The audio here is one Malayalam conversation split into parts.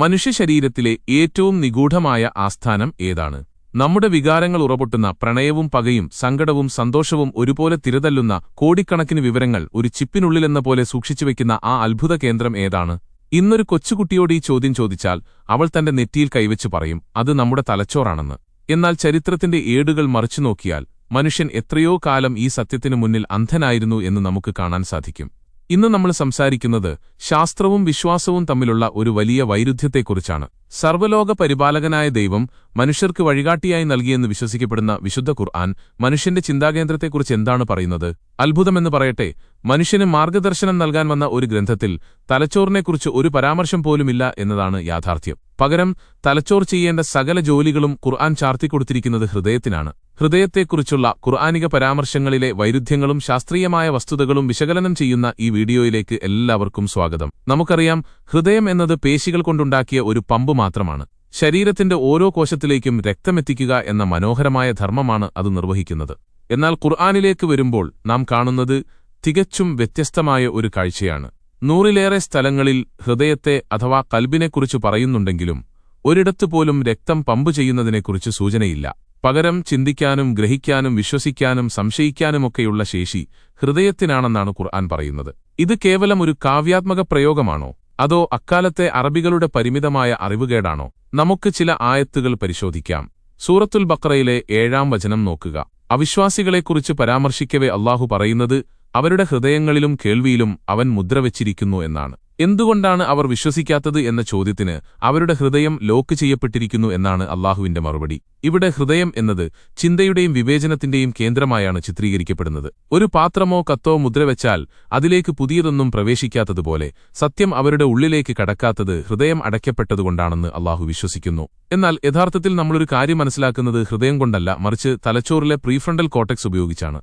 മനുഷ്യശരീരത്തിലെ ഏറ്റവും നിഗൂഢമായ ആസ്ഥാനം ഏതാണ്? നമ്മുടെ വികാരങ്ങൾ ഉറപൊട്ടുന്ന പ്രണയവും പകയും സങ്കടവും സന്തോഷവും ഒരുപോലെ തിരതല്ലുന്ന കോടിക്കണക്കിന് വിവരങ്ങൾ ഒരു ചിപ്പിനുള്ളിലെന്ന പോലെ സൂക്ഷിച്ചുവെക്കുന്ന ആ അത്ഭുത കേന്ദ്രം ഏതാണ്? ഇന്നൊരു കൊച്ചുകുട്ടിയോട് ഈ ചോദ്യം ചോദിച്ചാൽ അവൾ തന്റെ നെറ്റിയിൽ കൈവച്ചു പറയും, അത് നമ്മുടെ തലച്ചോറാണെന്ന്. എന്നാൽ ചരിത്രത്തിന്റെ ഏടുകൾ മറിച്ചുനോക്കിയാൽ മനുഷ്യൻ എത്രയോ കാലം ഈ സത്യത്തിനു മുന്നിൽ അന്ധനായിരുന്നു എന്ന് നമുക്ക് കാണാൻ സാധിക്കും. ഇന്ന് നമ്മൾ സംസാരിക്കുന്നത് ശാസ്ത്രവും വിശ്വാസവും തമ്മിലുള്ള ഒരു വലിയ വൈരുദ്ധ്യത്തെക്കുറിച്ചാണ്. സർവ്വലോക പരിപാലകനായ ദൈവം മനുഷ്യർക്ക് വഴികാട്ടിയായി നൽകിയെന്ന് വിശ്വസിക്കപ്പെടുന്ന വിശുദ്ധ ഖുർആൻ മനുഷ്യന്റെ ചിന്താകേന്ദ്രത്തെക്കുറിച്ച് എന്താണ് പറയുന്നത്? അത്ഭുതമെന്ന് പറയട്ടെ, മനുഷ്യന് മാർഗദർശനം നൽകാൻ വന്ന ഒരു ഗ്രന്ഥത്തിൽ തലച്ചോറിനെക്കുറിച്ച് ഒരു പരാമർശം പോലുമില്ല എന്നതാണ് യാഥാർത്ഥ്യം. പകരം തലച്ചോർ ചെയ്യേണ്ട സകല ജോലികളും ഖുർആൻ ചാർത്തിക്കൊടുത്തിരിക്കുന്നത് ഹൃദയത്തിനാണ്. ഹൃദയത്തെക്കുറിച്ചുള്ള ഖുർആനിക പരാമർശങ്ങളിലെ വൈരുദ്ധ്യങ്ങളും ശാസ്ത്രീയമായ വസ്തുതകളും വിശകലനം ചെയ്യുന്ന ഈ വീഡിയോയിലേക്ക് എല്ലാവർക്കും സ്വാഗതം. നമുക്കറിയാം, ഹൃദയം എന്നത് പേശികൾ കൊണ്ടുണ്ടാക്കിയ ഒരു പമ്പ് മാത്രമാണ്. ശരീരത്തിന്റെ ഓരോ കോശത്തിലേക്കും രക്തമെത്തിക്കുക എന്ന മനോഹരമായ ധർമ്മമാണ് അത് നിർവഹിക്കുന്നത്. എന്നാൽ ഖുർആനിലേക്ക് വരുമ്പോൾ നാം കാണുന്നത് തികച്ചും വ്യത്യസ്തമായ ഒരു കാഴ്ചയാണ്. 100-ലേറെ സ്ഥലങ്ങളിൽ ഹൃദയത്തെ അഥവാ കൽബിനെക്കുറിച്ച് പറയുന്നുണ്ടെങ്കിലും ഒരിടത്തുപോലും രക്തം പമ്പ് ചെയ്യുന്നതിനെക്കുറിച്ച് സൂചനയില്ല. പകരം ചിന്തിക്കാനും ഗ്രഹിക്കാനും വിശ്വസിക്കാനും സംശയിക്കാനുമൊക്കെയുള്ള ശേഷി ഹൃദയത്തിനാണെന്നാണ് ഖുർആൻ പറയുന്നത്. ഇത് കേവലം ഒരു കാവ്യാത്മക പ്രയോഗമാണോ, അതോ അക്കാലത്തെ അറബികളുടെ പരിമിതമായ അറിവുകേടാണോ? നമുക്ക് ചില ആയത്തുകൾ പരിശോധിക്കാം. സൂറത്തുൽ ബഖറയിലെ 7-ാം വചനം നോക്കുക. അവിശ്വാസികളെക്കുറിച്ച് പരാമർശിക്കവേ അല്ലാഹു പറയുന്നത്, അവരുടെ ഹൃദയങ്ങളിലും കേൾവിയിലും അവൻ മുദ്രവച്ചിരിക്കുന്നു എന്നാണ്. എന്തുകൊണ്ടാണ് അവർ വിശ്വസിക്കാത്തത് എന്ന ചോദ്യത്തിന് അവരുടെ ഹൃദയം ലോക്ക് ചെയ്യപ്പെട്ടിരിക്കുന്നു എന്നാണ് അല്ലാഹുവിന്റെ മറുപടി. ഇവിടെ ഹൃദയം എന്നത് ചിന്തയുടെയും വിവേചനത്തിന്റെയും കേന്ദ്രമായാണ് ചിത്രീകരിക്കപ്പെടുന്നത്. ഒരു പാത്രമോ കത്തോ മുദ്രവെച്ചാൽ അതിലേക്ക് പുതിയതൊന്നും പ്രവേശിക്കാത്തതുപോലെ സത്യം അവരുടെ ഉള്ളിലേക്ക് കടക്കാത്തത് ഹൃദയം അടയ്ക്കപ്പെട്ടതുകൊണ്ടാണെന്ന് അല്ലാഹു വിശ്വസിക്കുന്നു. എന്നാൽ യഥാർത്ഥത്തിൽ നമ്മളൊരു കാര്യം മനസ്സിലാക്കുന്നത് ഹൃദയം കൊണ്ടല്ല, മറിച്ച് തലച്ചോറിലെ പ്രീഫ്രണ്ടൽ കോർട്ടെക്സ് ഉപയോഗിച്ചാണ്.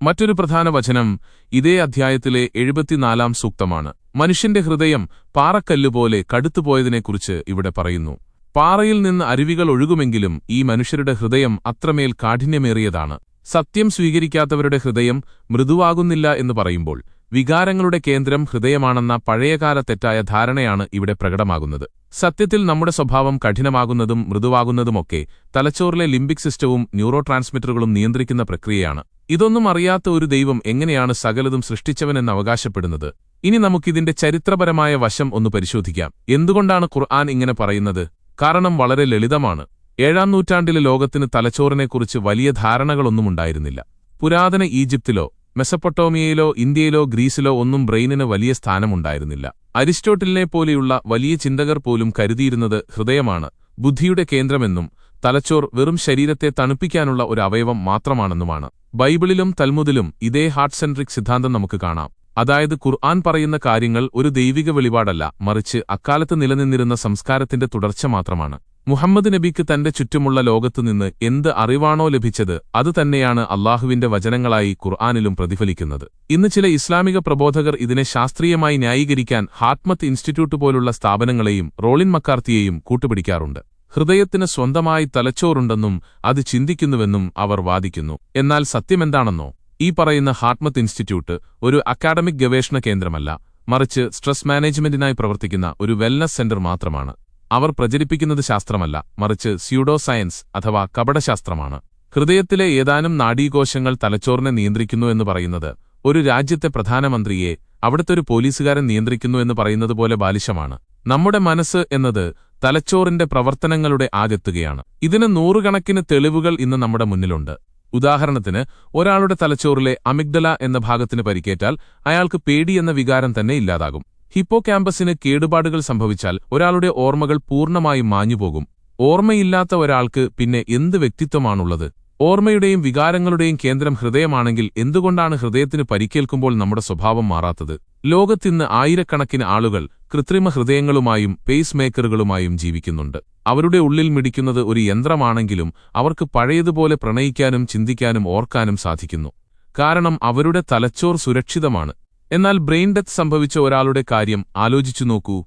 മറ്റൊരു പ്രധാന വചനം ഇതേ അധ്യായത്തിലെ 74-ാം സൂക്തമാണ്. മനുഷ്യന്റെ ഹൃദയം പാറക്കല്ലുപോലെ കടുത്തുപോയതിനെക്കുറിച്ച് ഇവിടെ പറയുന്നു. പാറയിൽ നിന്ന് അരുവികൾ ഒഴുകുമെങ്കിലും ഈ മനുഷ്യരുടെ ഹൃദയം അത്രമേൽ കാഠിന്യമേറിയതാണ്. സത്യം സ്വീകരിക്കാത്തവരുടെ ഹൃദയം മൃദുവാകുന്നില്ല എന്ന് പറയുമ്പോൾ വികാരങ്ങളുടെ കേന്ദ്രം ഹൃദയമാണെന്ന പഴയകാല തെറ്റായ ധാരണയാണ് ഇവിടെ പ്രകടമാകുന്നത്. സത്യത്തിൽ നമ്മുടെ സ്വഭാവം കഠിനമാകുന്നതും മൃദുവാകുന്നതുമൊക്കെ തലച്ചോറിലെ ലിംബിക് സിസ്റ്റവും ന്യൂറോ ട്രാൻസ്മിറ്ററുകളും നിയന്ത്രിക്കുന്ന പ്രക്രിയയാണ്. ഇതൊന്നും അറിയാത്ത ഒരു ദൈവം എങ്ങനെയാണ് സകലതും സൃഷ്ടിച്ചവനെന്ന് അവകാശപ്പെടുന്നത്? ഇനി നമുക്കിതിന്റെ ചരിത്രപരമായ വശം ഒന്ന് പരിശോധിക്കാം. എന്തുകൊണ്ടാണ് ഖുർആൻ ഇങ്ങനെ പറയുന്നത്? കാരണം വളരെ ലളിതമാണ്. 7-ാം നൂറ്റാണ്ടിലെ ലോകത്തിന് തലച്ചോറിനെക്കുറിച്ച് വലിയ ധാരണകളൊന്നുമുണ്ടായിരുന്നില്ല. പുരാതന ഈജിപ്തിലോ മെസപ്പൊട്ടോമിയയിലോ ഇന്ത്യയിലോ ഗ്രീസിലോ ഒന്നും ബ്രെയിനിന് വലിയ സ്ഥാനമുണ്ടായിരുന്നില്ല. അരിസ്റ്റോട്ടിലിനെ പോലെയുള്ള വലിയ ചിന്തകർ പോലും കരുതിയിരുന്നത് ഹൃദയമാണ് ബുദ്ധിയുടെ കേന്ദ്രമെന്നും തലച്ചോർ വെറും ശരീരത്തെ തണുപ്പിക്കാനുള്ള ഒരു അവയവം മാത്രമാണെന്നുമാണ്. ബൈബിളിലും തൽമുദിലും ഇതേ ഹാർട്ട് സെൻട്രിക് സിദ്ധാന്തം നമുക്ക് കാണാം. അതായത് ഖുർആൻ പറയുന്ന കാര്യങ്ങൾ ഒരു ദൈവിക വെളിപാടല്ല, മറിച്ച് അക്കാലത്ത് നിലനിന്നിരുന്ന സംസ്കാരത്തിന്റെ തുടർച്ച മാത്രമാണ്. മുഹമ്മദ് നബിക്ക് തന്റെ ചുറ്റുമുള്ള ലോകത്തുനിന്ന് എന്ത് അറിവാണോ ലഭിച്ചത് അതുതന്നെയാണ് അല്ലാഹുവിന്റെ വചനങ്ങളായി ഖുർആനിലും പ്രതിഫലിക്കുന്നത്. ഇന്ന് ചില ഇസ്ലാമിക പ്രബോധകർ ഇതിനെ ശാസ്ത്രീയമായി ന്യായീകരിക്കാൻ ഹാർട്ട്മത്ത് ഇൻസ്റ്റിറ്റ്യൂട്ട് പോലുള്ള സ്ഥാപനങ്ങളെയും റോളിൻ മക്കാർത്തിയെയും കൂട്ടുപിടിക്കാറുണ്ട്. ഹൃദയത്തിന് സ്വന്തമായി തലച്ചോറുണ്ടെന്നും അത് ചിന്തിക്കുന്നുവെന്നും അവർ വാദിക്കുന്നു. എന്നാൽ സത്യമെന്താണെന്നോ? ഈ പറയുന്ന ഹാർട്ട്മത്ത് ഇൻസ്റ്റിറ്റ്യൂട്ട് ഒരു അക്കാഡമിക് ഗവേഷണ കേന്ദ്രമല്ല, മറിച്ച് സ്ട്രെസ് മാനേജ്മെന്റിനായി പ്രവർത്തിക്കുന്ന ഒരു വെൽനസ് സെന്റർ മാത്രമാണ്. അവർ പ്രചരിപ്പിക്കുന്നത് ശാസ്ത്രമല്ല, മറിച്ച് സ്യൂഡോ സയൻസ് അഥവാ കപടശാസ്ത്രമാണ്. ഹൃദയത്തിലെ ഏതാനും നാഡീകോശങ്ങൾ തലച്ചോറിനെ നിയന്ത്രിക്കുന്നു എന്ന് പറയുന്നത് ഒരു രാജ്യത്തെ പ്രധാനമന്ത്രിയെ അവിടുത്തെ ഒരു പോലീസുകാരൻ നിയന്ത്രിക്കുന്നു എന്ന് പറയുന്നതുപോലെ ബാലിശമാണ്. നമ്മുടെ മനസ്സ് എന്നത് തലച്ചോറിന്റെ പ്രവർത്തനങ്ങളുടെ ആകെത്തുകയാണ്. ഇതിന് നൂറുകണക്കിന് തെളിവുകൾ ഇന്ന് നമ്മുടെ മുന്നിലുണ്ട്. ഉദാഹരണത്തിന്, ഒരാളുടെ തലച്ചോറിലെ അമിഗ്ഡല എന്ന ഭാഗത്തിന് പരിക്കേറ്റാൽ അയാൾക്ക് പേടി എന്ന വികാരം തന്നെ ഇല്ലാതാകും. ഹിപ്പോ ക്യാമ്പസിന് കേടുപാടുകൾ സംഭവിച്ചാൽ ഒരാളുടെ ഓർമ്മകൾ പൂർണ്ണമായും മാഞ്ഞുപോകും. ഓർമ്മയില്ലാത്ത ഒരാൾക്ക് പിന്നെ എന്ത് വ്യക്തിത്വമാണുള്ളത്? ഓർമ്മയുടെയും വികാരങ്ങളുടെയും കേന്ദ്രം ഹൃദയമാണെങ്കിൽ എന്തുകൊണ്ടാണ് ഹൃദയത്തിന് പരിക്കേൽക്കുമ്പോൾ നമ്മുടെ സ്വഭാവം മാറാത്തത്? ലോകത്തിന്ന് ആയിരക്കണക്കിന് ആളുകൾ കൃത്രിമ ഹൃദയങ്ങളുമായും പേസ് മേക്കറുകളുമായും ജീവിക്കുന്നുണ്ട്. അവരുടെ ഉള്ളിൽ മിടിക്കുന്നത് ഒരു യന്ത്രമാണെങ്കിലും അവർക്ക് പഴയതുപോലെ പ്രണയിക്കാനും ചിന്തിക്കാനും ഓർക്കാനും സാധിക്കുന്നു. കാരണം അവരുടെ തലച്ചോർ സുരക്ഷിതമാണ്. എന്നാൽ ബ്രെയിൻ ഡെത്ത് സംഭവിച്ച ഒരാളുടെ കാര്യം ആലോചിച്ചു നോക്കൂ.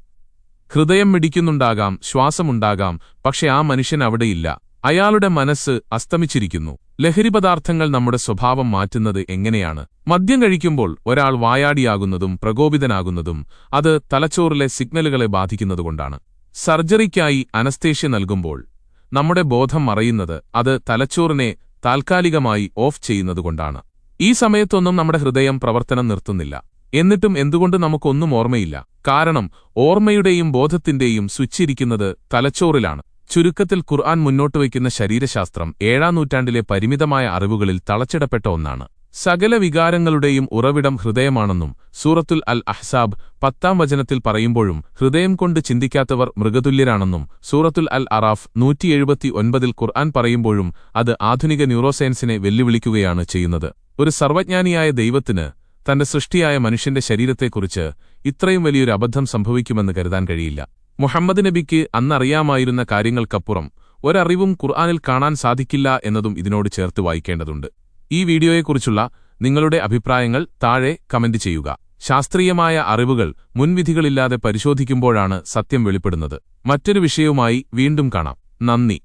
ഹൃദയം മിടിക്കുന്നുണ്ടാകാം, ശ്വാസമുണ്ടാകാം, പക്ഷെ ആ മനുഷ്യൻ അവിടെയില്ല. അയാളുടെ മനസ്സ് അസ്തമിച്ചിരിക്കുന്നു. ലഹരിപദാർത്ഥങ്ങൾ നമ്മുടെ സ്വഭാവം മാറ്റുന്നത് എങ്ങനെയാണ്? മദ്യം കഴിക്കുമ്പോൾ ഒരാൾ വായാടിയാകുന്നതും പ്രകോപിതനാകുന്നതും അത് തലച്ചോറിലെ സിഗ്നലുകളെ ബാധിക്കുന്നതുകൊണ്ടാണ്. സർജറിക്കായി അനസ്തേഷ്യ നൽകുമ്പോൾ നമ്മുടെ ബോധം മറയുന്നത് അത് തലച്ചോറിനെ താൽക്കാലികമായി ഓഫ് ചെയ്യുന്നതുകൊണ്ടാണ്. ഈ സമയത്തൊന്നും നമ്മുടെ ഹൃദയം പ്രവർത്തനം നിർത്തുന്നില്ല. എന്നിട്ടും എന്തുകൊണ്ട് നമുക്കൊന്നും ഓർമ്മയില്ല? കാരണം ഓർമ്മയുടെയും ബോധത്തിന്റെയും സ്വിച്ച് ഇരിക്കുന്നത് തലച്ചോറിലാണ്. ചുരുക്കത്തിൽ ഖുർആൻ മുന്നോട്ടുവയ്ക്കുന്ന ശരീരശാസ്ത്രം 7-ാം നൂറ്റാണ്ടിലെ പരിമിതമായ അറിവുകളിൽ തളച്ചിടപ്പെട്ട ഒന്നാണ്. സകല വികാരങ്ങളുടെയും ഉറവിടം ഹൃദയമാണെന്നും സൂറത്തുൽ അൽ അഹ്സാബ് 10-ാം വചനത്തിൽ പറയുമ്പോഴും ഹൃദയം കൊണ്ട് ചിന്തിക്കാത്തവർ മൃഗതുല്യരാണെന്നും സൂറത്തുൽ അൽ അറാഫ് 179-ൽ ഖുർആൻ പറയുമ്പോഴും അത് ആധുനിക ന്യൂറോസയൻസിനെ വെല്ലുവിളിക്കുകയാണ് ചെയ്യുന്നത്. ഒരു സർവജ്ഞാനിയായ ദൈവത്തിന് തന്റെ സൃഷ്ടിയായ മനുഷ്യന്റെ ശരീരത്തെക്കുറിച്ച് ഇത്രയും വലിയൊരു അബദ്ധം സംഭവിക്കുമെന്ന് കരുതാൻ കഴിയില്ല. മുഹമ്മദ് നബിക്ക് അന്നറിയാമായിരുന്ന കാര്യങ്ങൾക്കപ്പുറം ഒരറിവും ഖുർആനിൽ കാണാൻ സാധിക്കില്ല എന്നതും ഇതിനോട് ചേർത്ത് വായിക്കേണ്ടതുണ്ട്. ഈ വീഡിയോയെക്കുറിച്ചുള്ള നിങ്ങളുടെ അഭിപ്രായങ്ങൾ താഴെ കമന്റ് ചെയ്യുക. ശാസ്ത്രീയമായ അറിവുകൾ മുൻവിധികളില്ലാതെ പരിശോധിക്കുമ്പോഴാണ് സത്യം വെളിപ്പെടുന്നത്. മറ്റൊരു വിഷയവുമായി വീണ്ടും കാണാം. നന്ദി.